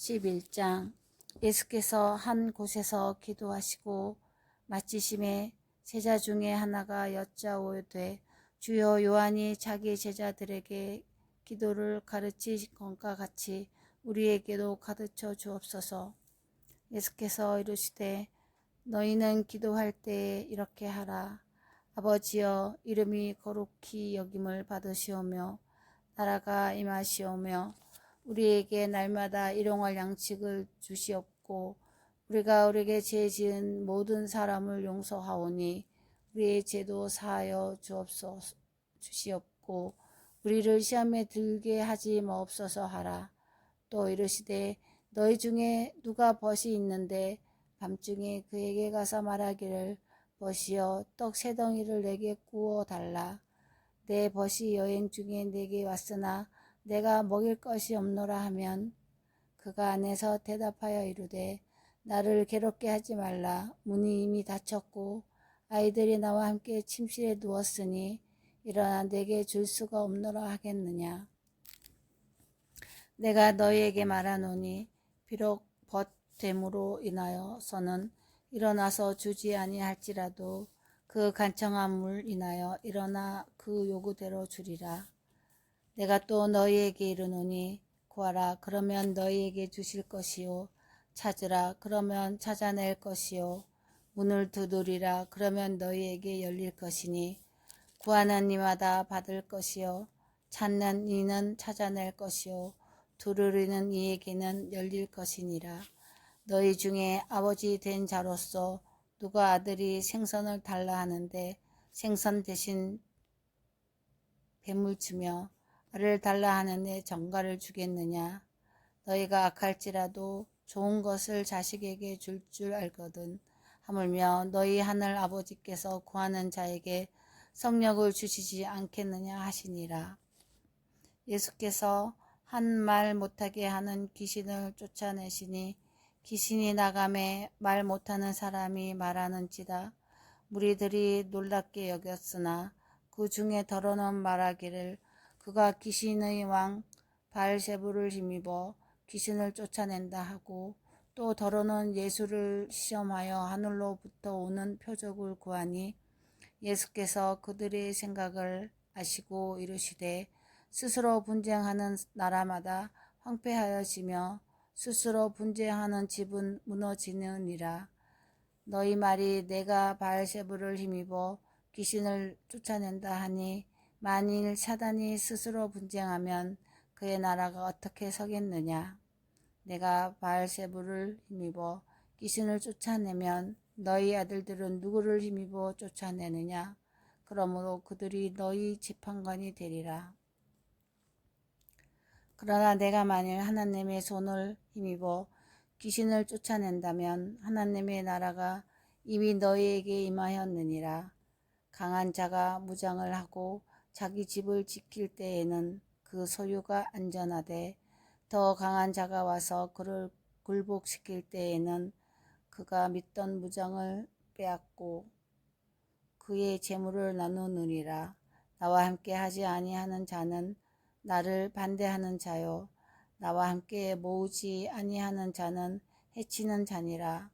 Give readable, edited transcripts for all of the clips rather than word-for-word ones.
11장. 예수께서 한 곳에서 기도하시고 마치심에 제자 중에 하나가 여짜오되 주여, 요한이 자기 제자들에게 기도를 가르치신 것과 같이 우리에게도 가르쳐 주옵소서. 예수께서 이르시되 너희는 기도할 때에 이렇게 하라. 아버지여, 이름이 거룩히 여김을 받으시오며 나라가 임하시오며 우리에게 날마다 일용할 양식을 주시옵고 우리가 우리에게 죄 지은 모든 사람을 용서하오니 우리의 죄도 사하여 주시옵고 우리를 시험에 들게 하지 마옵소서 하라. 또 이르시되 너희 중에 누가 벗이 있는데 밤중에 그에게 가서 말하기를 벗이여, 떡 세 덩이를 내게 구워 달라. 내 벗이 여행 중에 내게 왔으나 내가 먹일 것이 없노라 하면 그가 안에서 대답하여 이르되 나를 괴롭게 하지 말라. 문이 이미 닫혔고 아이들이 나와 함께 침실에 누웠으니 일어나 내게 줄 수가 없노라 하겠느냐. 내가 너희에게 말하노니 비록 벗됨으로 인하여서는 일어나서 주지 아니할지라도 그 간청함을 인하여 일어나 그 요구대로 주리라. 내가 또 너희에게 이르노니 구하라, 그러면 너희에게 주실 것이요. 찾으라, 그러면 찾아낼 것이요. 문을 두드리라, 그러면 너희에게 열릴 것이니 구하는 이마다 받을 것이요. 찾는 이는 찾아낼 것이요. 두드리는 이에게는 열릴 것이니라. 너희 중에 아버지 된 자로서 누가 아들이 생선을 달라 하는데 생선 대신 뱀을 주며 알을 달라 하는데 정갈을 주겠느냐. 너희가 악할지라도 좋은 것을 자식에게 줄 줄 알거든. 하물며 너희 하늘 아버지께서 구하는 자에게 성령을 주시지 않겠느냐 하시니라. 예수께서 한 말 못하게 하는 귀신을 쫓아내시니 귀신이 나가매 말 못하는 사람이 말하는지다. 무리들이 놀랍게 여겼으나 그 중에 더러는 말하기를 그가 귀신의 왕 바알세불을 힘입어 귀신을 쫓아낸다 하고, 또 더러는 예수를 시험하여 하늘로부터 오는 표적을 구하니 예수께서 그들의 생각을 아시고 이르시되 스스로 분쟁하는 나라마다 황폐하여지며 스스로 분쟁하는 집은 무너지느니라. 너희 말이 내가 바알세불을 힘입어 귀신을 쫓아낸다 하니 만일 사단이 스스로 분쟁하면 그의 나라가 어떻게 서겠느냐. 내가 바알세불을 힘입어 귀신을 쫓아내면 너희 아들들은 누구를 힘입어 쫓아내느냐. 그러므로 그들이 너희 재판관이 되리라. 그러나 내가 만일 하나님의 손을 힘입어 귀신을 쫓아낸다면 하나님의 나라가 이미 너희에게 임하였느니라. 강한 자가 무장을 하고 자기 집을 지킬 때에는 그 소유가 안전하되 더 강한 자가 와서 그를 굴복시킬 때에는 그가 믿던 무장을 빼앗고 그의 재물을 나누느니라. 나와 함께 하지 아니하는 자는 나를 반대하는 자요, 나와 함께 모으지 아니하는 자는 해치는 자니라.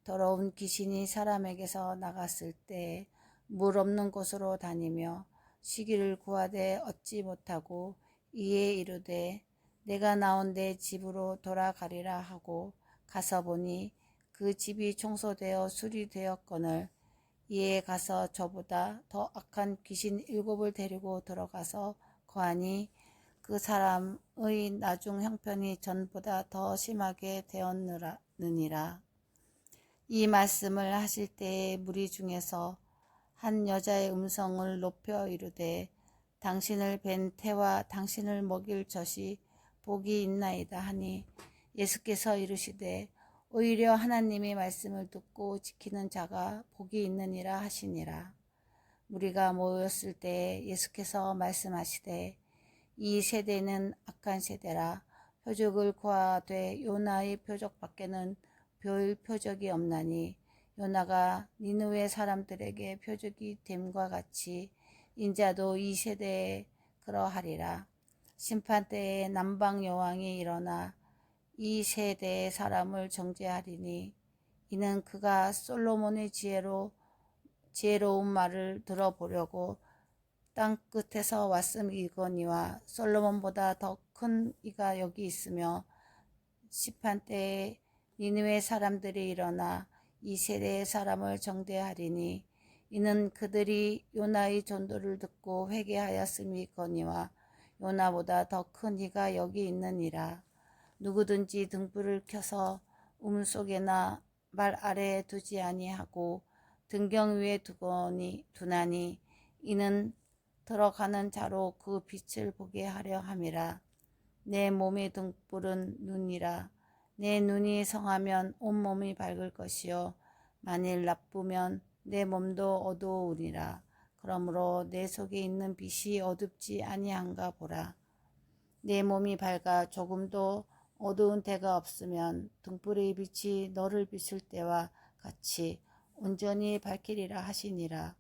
더러운 귀신이 사람에게서 나갔을 때 물 없는 곳으로 다니며 쉬기를 구하되 얻지 못하고 이에 이르되 내가 나온 내 집으로 돌아가리라 하고 가서 보니 그 집이 청소되어 수리되었거늘 이에 가서 저보다 더 악한 귀신 7을 데리고 들어가서 거하니 그 사람의 나중 형편이 전보다 더 심하게 되었느니라. 이 말씀을 하실 때에 무리 중에서 한 여자의 음성을 높여 이르되 당신을 뵌 태와 당신을 먹일 젖이 복이 있나이다 하니 예수께서 이르시되 오히려 하나님의 말씀을 듣고 지키는 자가 복이 있느니라 하시니라. 무리가 모였을 때 예수께서 말씀하시되 이 세대는 악한 세대라. 표적을 구하되 요나의 표적밖에는 별 표적이 없나니 요나가 니느웨 사람들에게 표적이 됨과 같이 인자도 이 세대에 그러하리라. 심판 때에 남방 여왕이 일어나 이 세대의 사람을 정죄하리니 이는 그가 솔로몬의 지혜로운 말을 들어보려고 땅 끝에서 왔음이거니와 솔로몬보다 더 큰 이가 여기 있으며 심판 때에 니느웨 사람들이 일어나 이 세대의 사람을 정죄하리니 이는 그들이 요나의 전도를 듣고 회개하였음이거니와 요나보다 더 큰 이가 여기 있느니라. 누구든지 등불을 켜서 우물속에나 발 아래에 두지 아니하고 등경 위에 두나니 이는 들어가는 자로 그 빛을 보게 하려 함이라. 내 몸의 등불은 눈이라. 내 눈이 성하면 온몸이 밝을 것이요 만일 나쁘면 내 몸도 어두우니라. 그러므로 내 속에 있는 빛이 어둡지 아니한가 보라. 내 몸이 밝아 조금도 어두운 데가 없으면 등불의 빛이 너를 비출 때와 같이 온전히 밝히리라 하시니라.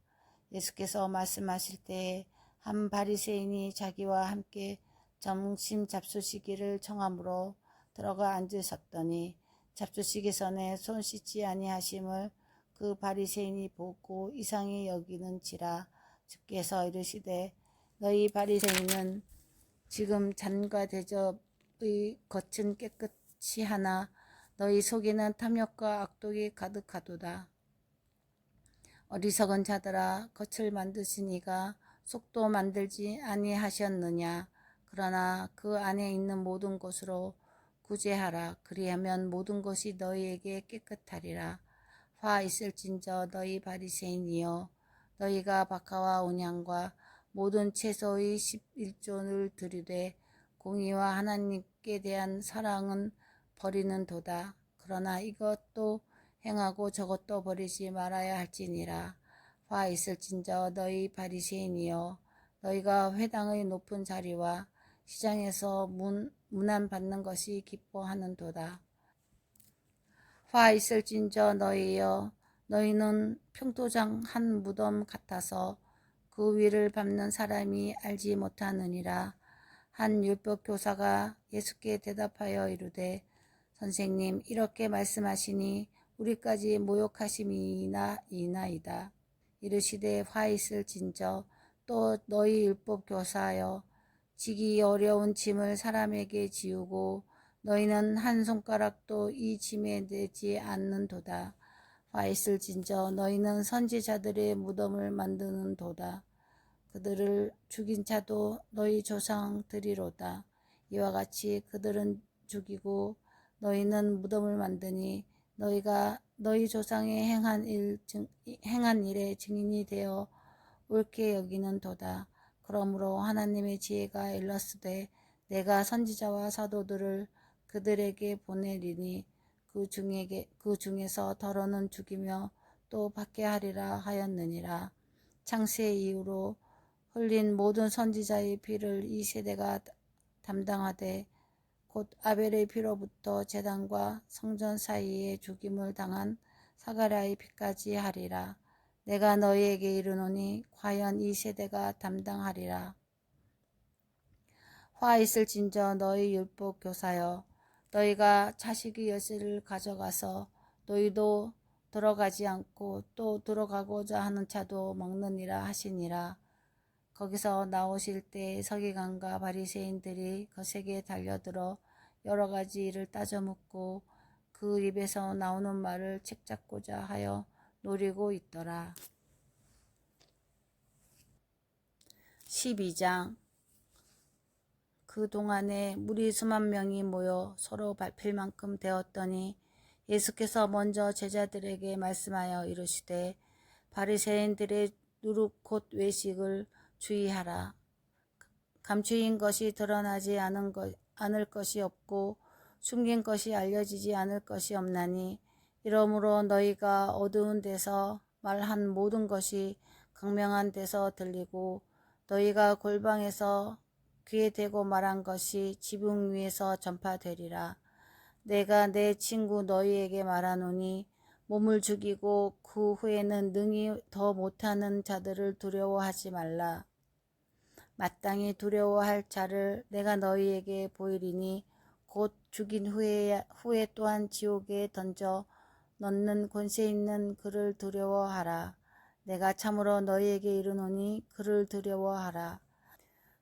예수께서 말씀하실 때에 한 바리새인이 자기와 함께 점심 잡수시기를 청함으로 들어가 앉으셨더니 잡수시기 전에 손 씻지 아니하심을 그 바리새인이 보고 이상히 여기는지라. 주께서 이르시되 너희 바리새인은 지금 잔과 대접의 겉은 깨끗이 하나 너희 속에는 탐욕과 악독이 가득하도다. 어리석은 자들아, 겉을 만드신 이가 속도 만들지 아니하셨느냐. 그러나 그 안에 있는 모든 것으로 구제하라. 그리하면 모든 것이 너희에게 깨끗하리라. 화 있을진저 너희 바리새인이여, 너희가 박하와 온향과 모든 채소의 11조를 드리되 공의와 하나님께 대한 사랑은 버리는도다. 그러나 이것도 행하고 저것도 버리지 말아야 할지니라. 화 있을진저 너희 바리새인이여, 너희가 회당의 높은 자리와 시장에서 문안 받는 것이 기뻐하는도다. 화 있을진저 너희여, 너희는 평토장 한 무덤 같아서 그 위를 밟는 사람이 알지 못하느니라. 한 율법 교사가 예수께 대답하여 이르되 선생님, 이렇게 말씀하시니 우리까지 모욕하심이나이다. 이르시되 화 있을진저 또 너희 율법 교사여, 지기 어려운 짐을 사람에게 지우고 너희는 한 손가락도 이 짐에 내지 않는도다. 화 있을진저 너희는 선지자들의 무덤을 만드는도다. 그들을 죽인 자도 너희 조상들이로다. 이와 같이 그들은 죽이고 너희는 무덤을 만드니 너희가 너희 조상의 행한 일의 증인이 되어 옳게 여기는도다. 그러므로 하나님의 지혜가 일렀으되 내가 선지자와 사도들을 그들에게 보내리니 그 중에서 더러는 죽이며 또 받게 하리라 하였느니라. 창세 이후로 흘린 모든 선지자의 피를 이 세대가 담당하되 곧 아벨의 피로부터 제단과 성전 사이에 죽임을 당한 사가랴의 피까지 하리라. 내가 너희에게 이르노니 과연 이 세대가 담당하리라. 화 있을진저 너희 율법 교사여, 너희가 자식의 열쇠를 가져가서 너희도 들어가지 않고 또 들어가고자 하는 자도 먹느니라 하시니라. 거기서 나오실 때 서기관과 바리새인들이 거세게 달려들어 여러 가지 일을 따져 묻고 그 입에서 나오는 말을 책잡고자 하여 노리고 있더라. 12장. 그 동안에 무리 수만 명이 모여 서로 밟힐 만큼 되었더니 예수께서 먼저 제자들에게 말씀하여 이르시되 바리새인들의 누룩 곧 외식을 주의하라. 감추인 것이 드러나지 않을 것이 없고 숨긴 것이 알려지지 않을 것이 없나니 이러므로 너희가 어두운 데서 말한 모든 것이 광명한 데서 들리고 너희가 골방에서 귀에 대고 말한 것이 지붕 위에서 전파되리라. 내가 내 친구 너희에게 말하노니 몸을 죽이고 그 후에는 능히 더 못하는 자들을 두려워하지 말라. 마땅히 두려워할 자를 내가 너희에게 보이리니 곧 죽인 후에 또한 지옥에 던져 넣는 권세 있는 그를 두려워하라. 내가 참으로 너희에게 이르노니 그를 두려워하라.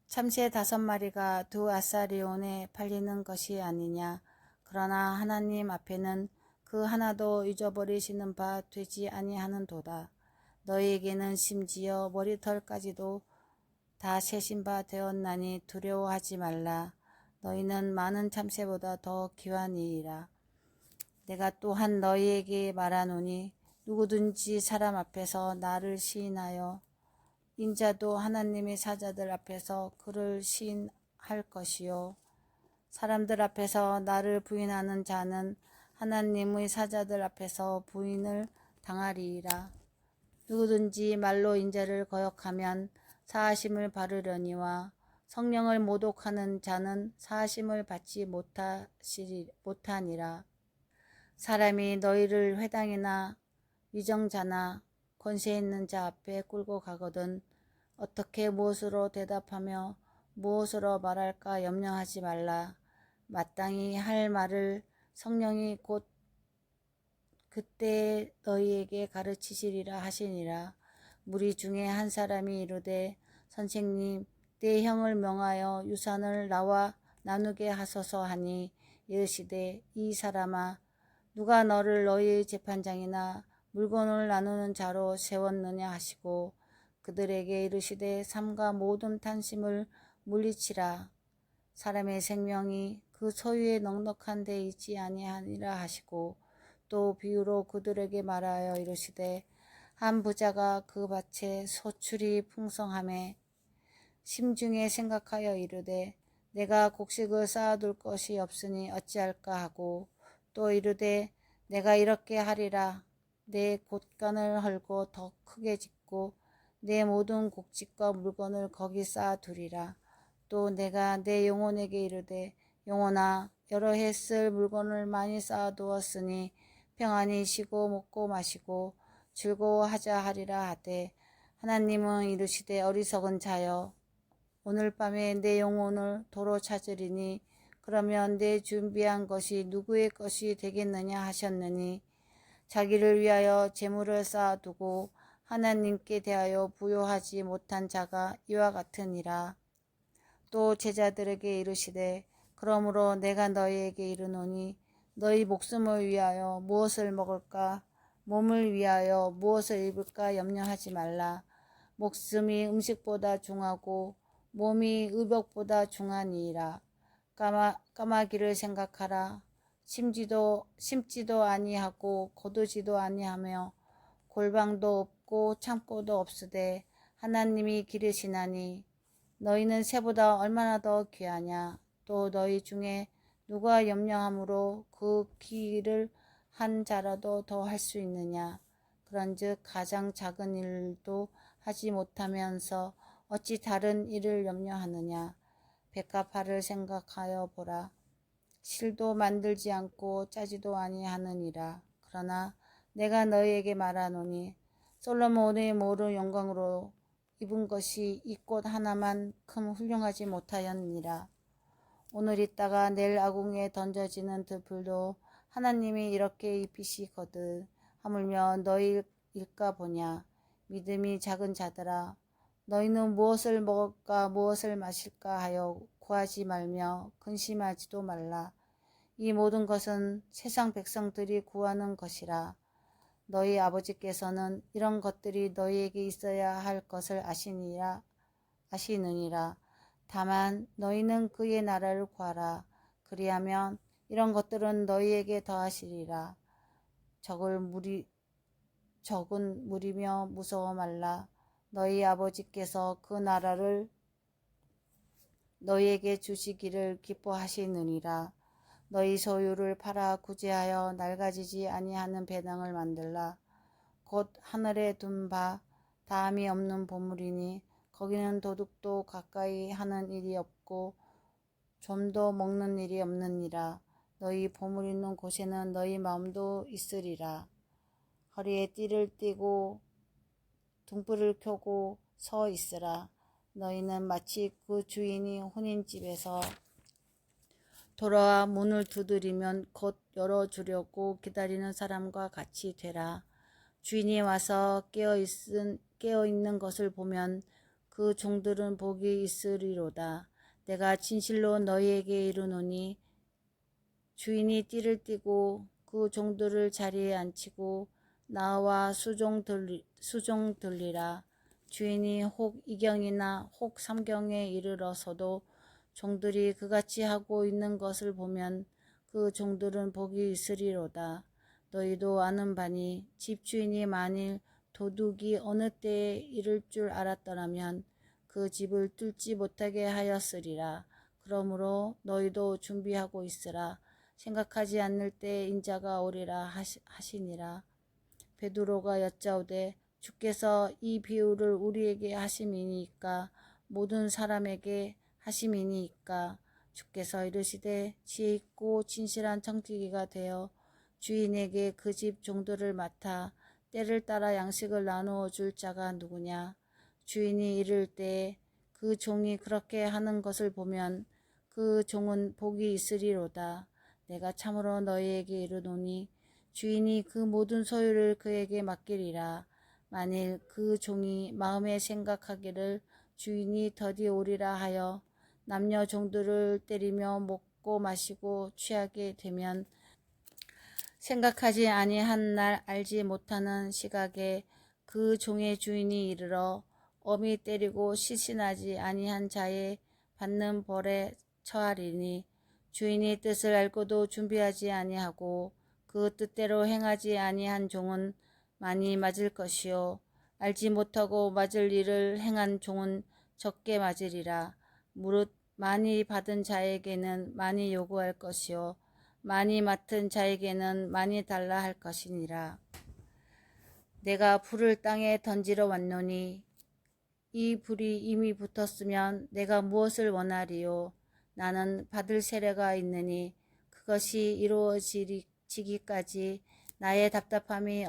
참새 5마리가 2아사리온에 팔리는 것이 아니냐. 그러나 하나님 앞에는 그 하나도 잊어버리시는 바 되지 아니하는도다. 너희에게는 심지어 머리털까지도 다 세신 바 되었나니 두려워하지 말라. 너희는 많은 참새보다 더 귀하니이라. 내가 또한 너희에게 말하노니 누구든지 사람 앞에서 나를 시인하여 인자도 하나님의 사자들 앞에서 그를 시인할 것이요 사람들 앞에서 나를 부인하는 자는 하나님의 사자들 앞에서 부인을 당하리이라. 누구든지 말로 인자를 거역하면 사하심을 받으려니와 성령을 모독하는 자는 사하심을 받지 못하니라. 사람이 너희를 회당이나 위정자나 권세 있는 자 앞에 끌고 가거든 어떻게 무엇으로 대답하며 무엇으로 말할까 염려하지 말라. 마땅히 할 말을 성령이 곧 그때 너희에게 가르치시리라 하시니라. 무리 중에 한 사람이 이르되 선생님 내 형을 명하여 유산을 나와 나누게 하소서 하니 이르시되 이 사람아 누가 너를 너희의 재판장이나 물건을 나누는 자로 세웠느냐 하시고 그들에게 이르시되 삶과 모든 탄심을 물리치라. 사람의 생명이 그 소유에 넉넉한 데 있지 아니하니라 하시고 또 비유로 그들에게 말하여 이르시되 한 부자가 그 밭에 소출이 풍성함에 심중에 생각하여 이르되 내가 곡식을 쌓아둘 것이 없으니 어찌할까 하고 또 이르되 내가 이렇게 하리라. 내 곳간을 헐고 더 크게 짓고 내 모든 곡식과 물건을 거기 쌓아두리라. 또 내가 내 영혼에게 이르되 영혼아 여러 해 쓸 물건을 많이 쌓아두었으니 평안히 쉬고 먹고 마시고 즐거워하자 하리라 하되 하나님은 이르시되 어리석은 자여 오늘 밤에 내 영혼을 도로 찾으리니 그러면 내 준비한 것이 누구의 것이 되겠느냐 하셨느니 자기를 위하여 재물을 쌓아두고 하나님께 대하여 부요하지 못한 자가 이와 같으니라. 또 제자들에게 이르시되 그러므로 내가 너희에게 이르노니 너희 목숨을 위하여 무엇을 먹을까 몸을 위하여 무엇을 입을까 염려하지 말라. 목숨이 음식보다 중하고 몸이 의복보다 중하니이라. 까마귀를 생각하라. 심지도 아니하고 거두지도 아니하며 골방도 없고 창고도 없으되 하나님이 기르시나니 너희는 새보다 얼마나 더 귀하냐. 또 너희 중에 누가 염려함으로 그 길을 한 자라도 더 할 수 있느냐. 그런즉 가장 작은 일도 하지 못하면서 어찌 다른 일을 염려하느냐. 백합화를 생각하여 보라. 실도 만들지 않고 짜지도 아니하느니라. 그러나 내가 너희에게 말하노니 솔로몬의 모든 영광으로 입은 것이 이 꽃 하나만큼 훌륭하지 못하였느니라. 오늘 있다가 내일 아궁이에 던져지는 들풀도 하나님이 이렇게 입히시거든 하물며 너희일까 보냐. 믿음이 작은 자들아 너희는 무엇을 먹을까 무엇을 마실까 하여 구하지 말며 근심하지도 말라. 이 모든 것은 세상 백성들이 구하는 것이라. 너희 아버지께서는 이런 것들이 너희에게 있어야 할 것을 아시느니라. 다만 너희는 그의 나라를 구하라. 그리하면 이런 것들은 너희에게 더하시리라. 적은 무리며 무서워 말라. 너희 아버지께서 그 나라를 너희에게 주시기를 기뻐하시느니라. 너희 소유를 팔아 구제하여 낡아지지 아니하는 배낭을 만들라. 곧 하늘에 둔 바 다함이 없는 보물이니 거기는 도둑도 가까이 하는 일이 없고 좀도 먹는 일이 없느니라. 너희 보물 있는 곳에는 너희 마음도 있으리라. 허리에 띠를 띠고 등불을 켜고 서 있으라. 너희는 마치 그 주인이 혼인집에서 돌아와 문을 두드리면 곧 열어주려고 기다리는 사람과 같이 되라. 주인이 와서 깨어있는 것을 보면 그 종들은 복이 있으리로다. 내가 진실로 너희에게 이르노니 주인이 띠를 띠고 그 종들을 자리에 앉히고 나와 수종 들리라. 주인이 혹 이경이나 혹 삼경에 이르러서도 종들이 그같이 하고 있는 것을 보면 그 종들은 복이 있으리로다. 너희도 아는 바니 집주인이 만일 도둑이 어느 때에 이를 줄 알았더라면 그 집을 뚫지 못하게 하였으리라. 그러므로 너희도 준비하고 있으라. 생각하지 않을 때 인자가 오리라 하시니라. 베드로가 여짜오되 주께서 이 비유를 우리에게 하심이니까 모든 사람에게 하심이니까. 주께서 이르시되 지혜 있고 진실한 청지기가 되어 주인에게 그 집 종들을 맡아 때를 따라 양식을 나누어 줄 자가 누구냐. 주인이 이를 때에 그 종이 그렇게 하는 것을 보면 그 종은 복이 있으리로다. 내가 참으로 너희에게 이르노니 주인이 그 모든 소유를 그에게 맡기리라. 만일 그 종이 마음에 생각하기를 주인이 더디 오리라 하여 남녀 종들을 때리며 먹고 마시고 취하게 되면 생각하지 아니한 날 알지 못하는 시각에 그 종의 주인이 이르러 엄히 때리고 시신하지 아니한 자의 받는 벌에 처하리니 주인이 뜻을 알고도 준비하지 아니하고 그 뜻대로 행하지 아니한 종은 많이 맞을 것이요 알지 못하고 맞을 일을 행한 종은 적게 맞으리라. 무릇 많이 받은 자에게는 많이 요구할 것이요 많이 맡은 자에게는 많이 달라 할 것이니라. 내가 불을 땅에 던지러 왔노니 이 불이 이미 붙었으면 내가 무엇을 원하리요. 나는 받을 세례가 있느니 그것이 이루어지기까지 나의 답답함이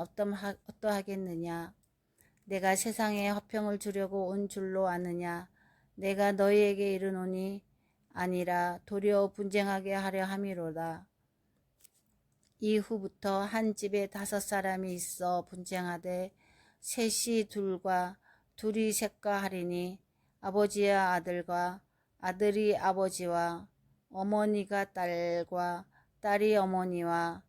어떠하겠느냐. 내가 세상에 화평을 주려고 온 줄로 아느냐. 내가 너희에게 이르노니 아니라 도리어 분쟁하게 하려 함이로다. 이후부터 한 집에 5사람이 있어 분쟁하되 셋이 둘과 둘이 셋과 하리니 아버지와 아들과 아들이 아버지와 어머니가 딸과 딸이 어머니와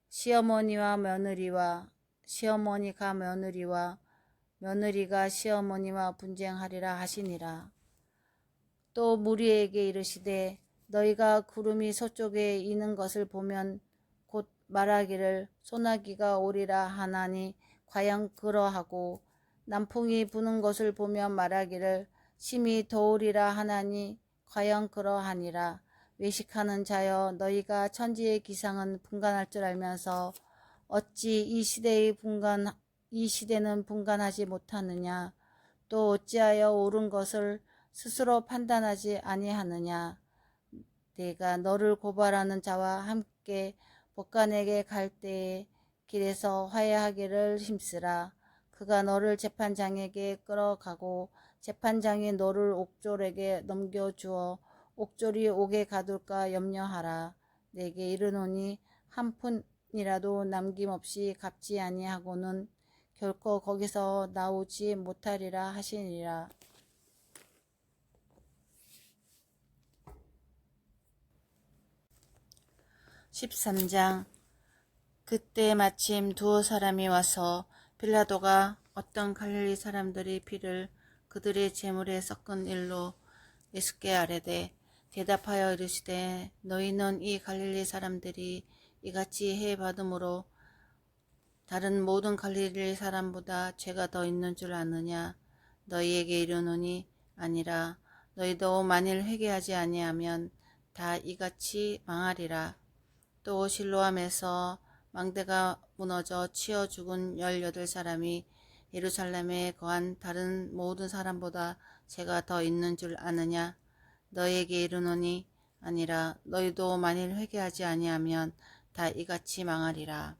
시어머니와 며느리와 시어머니가 며느리와 며느리가 시어머니와 분쟁하리라 하시니라. 또 무리에게 이르시되 너희가 구름이 서쪽에 이는 것을 보면 곧 말하기를 소나기가 오리라 하나니 과연 그러하고 남풍이 부는 것을 보면 말하기를 심히 더우리라 하나니 과연 그러하니라. 외식하는 자여 너희가 천지의 기상은 분간할 줄 알면서 어찌 이 시대는 분간하지 못하느냐. 또 어찌하여 옳은 것을 스스로 판단하지 아니하느냐. 내가 너를 고발하는 자와 함께 법관에게 갈 때에 길에서 화해하기를 힘쓰라. 그가 너를 재판장에게 끌어가고 재판장이 너를 옥졸에게 넘겨주어 옥졸이 옥에 가둘까 염려하라. 내게 이르노니 한 푼이라도 남김없이 갚지 아니하고는 결코 거기서 나오지 못하리라 하시니라. 13장. 그때 마침 두어 사람이 와서 빌라도가 어떤 갈릴리 사람들의 피를 그들의 제물에 섞은 일로 예수께 아뢰되 대답하여 이르시되 너희는 이 갈릴리 사람들이 이같이 해 받음으로 다른 모든 갈릴리 사람보다 죄가 더 있는 줄 아느냐. 너희에게 이르노니 아니라. 너희도 만일 회개하지 아니하면 다 이같이 망하리라. 또 실로암에서 망대가 무너져 치어 죽은 18사람이 예루살렘에 거한 다른 모든 사람보다 죄가 더 있는 줄 아느냐. 너희에게 이르노니 아니라. 너희도 만일 회개하지 아니하면 다 이같이 망하리라.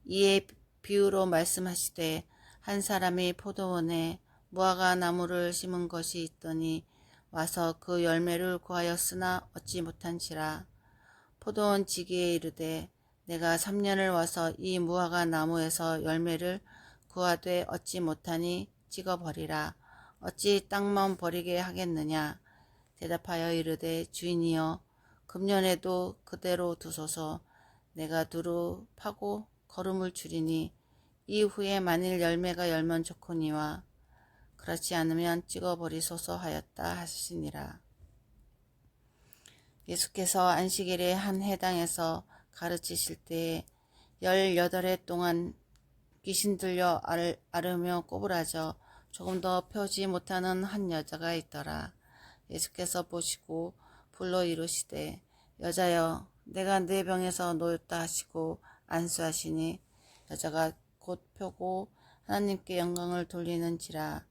이에 비유로 말씀하시되 한 사람이 포도원에 무화과 나무를 심은 것이 있더니 와서 그 열매를 구하였으나 얻지 못한지라. 포도원 지기에 이르되 내가 3년을 와서 이 무화과 나무에서 열매를 구하되 얻지 못하니 찍어버리라. 어찌 땅만 버리게 하겠느냐. 대답하여 이르되 주인이여 금년에도 그대로 두소서. 내가 두루 파고 거름을 줄이니 이후에 만일 열매가 열면 좋거니와 그렇지 않으면 찍어버리소서 하였다 하시니라. 예수께서 안식일에 한 회당에서 가르치실 때에 18해 동안 귀신 들려 앓으며 꼬부라져 조금 더 펴지 못하는 한 여자가 있더라. 예수께서 보시고 불러 이르시되 여자여 내가 네 병에서 놓였다 하시고 안수하시니 여자가 곧 펴고 하나님께 영광을 돌리는지라.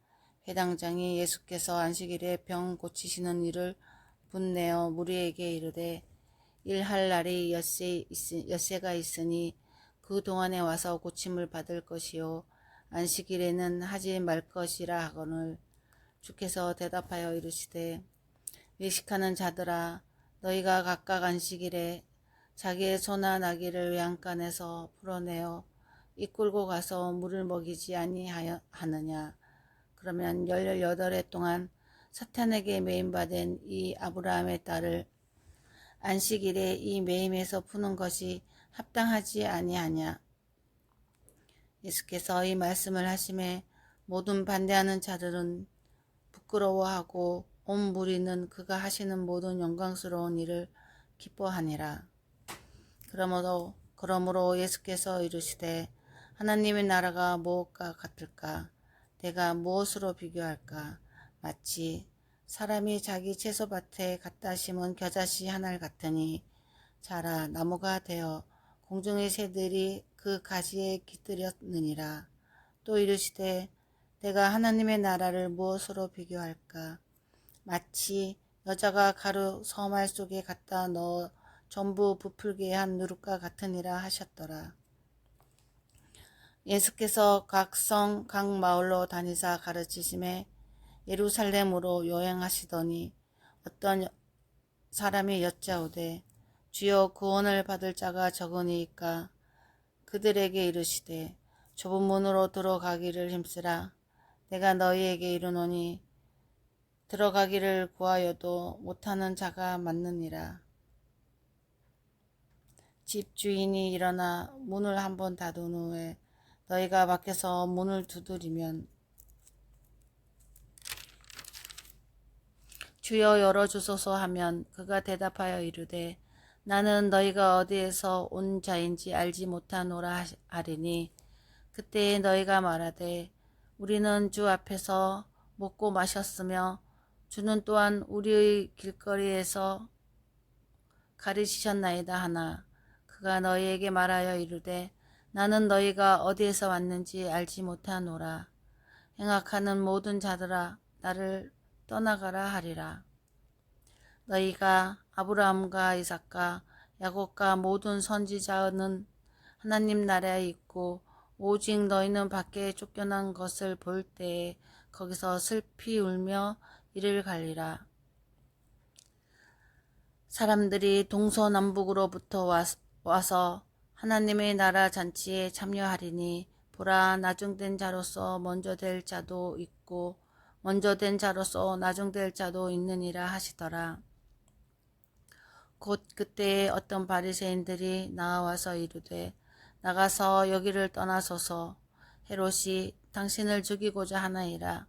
회당장이 예수께서 안식일에 병 고치시는 일을 분내어 무리에게 이르되 일할 날이 엿새가 있으니 그 동안에 와서 고침을 받을 것이요 안식일에는 하지 말 것이라 하거늘. 주께서 대답하여 이르시되 외식하는 자들아 너희가 각각 안식일에 자기의 소나 나귀를 외양간에서 풀어내어 이끌고 가서 물을 먹이지 아니하느냐. 그러면 18해 동안 사탄에게 매임받은 이 아브라함의 딸을 안식일에 이 매임에서 푸는 것이 합당하지 아니하냐. 예수께서 이 말씀을 하심에 모든 반대하는 자들은 부끄러워하고 온 무리는 그가 하시는 모든 영광스러운 일을 기뻐하니라. 그러므로 예수께서 이르시되 하나님의 나라가 무엇과 같을까? 내가 무엇으로 비교할까? 마치 사람이 자기 채소밭에 갖다 심은 겨자씨 하나를 같으니 자라 나무가 되어 공중의 새들이 그 가지에 깃들였느니라. 또 이르시되 내가 하나님의 나라를 무엇으로 비교할까? 마치 여자가 가루 서말 속에 갖다 넣어 전부 부풀게 한 누룩과 같으니라 하셨더라. 예수께서 각 성, 각 마을로 다니사 가르치심에 예루살렘으로 여행하시더니 어떤 사람이 여짜오되 주여 구원을 받을 자가 적으니이까. 그들에게 이르시되 좁은 문으로 들어가기를 힘쓰라. 내가 너희에게 이르노니 들어가기를 구하여도 못하는 자가 많느니라. 집주인이 일어나 문을 한번 닫은 후에 너희가 밖에서 문을 두드리면 주여 열어주소서 하면 그가 대답하여 이르되 나는 너희가 어디에서 온 자인지 알지 못하노라 하리니 그때에 너희가 말하되 우리는 주 앞에서 먹고 마셨으며 주는 또한 우리의 길거리에서 가르치셨나이다 하나 그가 너희에게 말하여 이르되 나는 너희가 어디에서 왔는지 알지 못하노라. 행악하는 모든 자들아 나를 떠나가라 하리라. 너희가 아브라함과 이삭과 야곱과 모든 선지자는 하나님 나라에 있고 오직 너희는 밖에 쫓겨난 것을 볼 때에 거기서 슬피 울며 이를 갈리라. 사람들이 동서남북으로부터 와서 하나님의 나라 잔치에 참여하리니 보라 나중된 자로서 먼저 될 자도 있고 먼저 된 자로서 나중될 자도 있느니라 하시더라. 곧 그때에 어떤 바리새인들이 나와서 이르되 나가서 여기를 떠나소서 헤롯이 당신을 죽이고자 하나이라.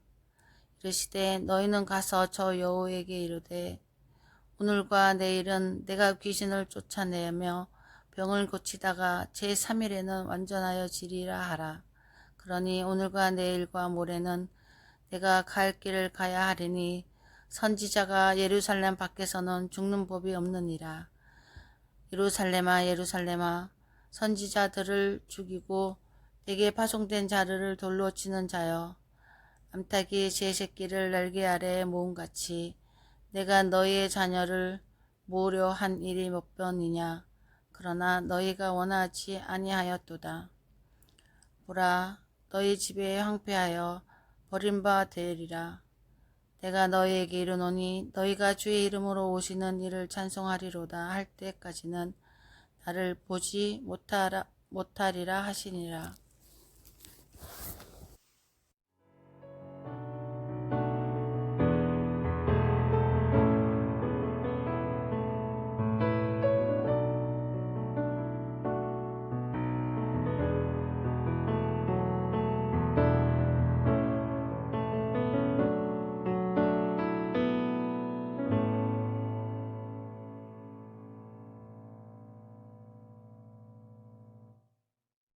이르시되 너희는 가서 저 여호에게 이르되 오늘과 내일은 내가 귀신을 쫓아내며 병을 고치다가 제3일에는 완전하여 지리라 하라. 그러니 오늘과 내일과 모레는 내가 갈 길을 가야 하리니 선지자가 예루살렘 밖에서는 죽는 법이 없느니라. 예루살렘아 예루살렘아 선지자들을 죽이고 내게 파송된 자들을 돌로 치는 자여 암탉이 제 새끼를 날개 아래에 모음같이 내가 너희의 자녀를 모으려 한 일이 몇 번이냐. 그러나 너희가 원하지 아니하였도다. 보라 너희 집에 황폐하여 버린 바 되리라. 내가 너희에게 이르노니 너희가 주의 이름으로 오시는 이를 찬송하리로다 할 때까지는 나를 보지 못하리라 하시니라.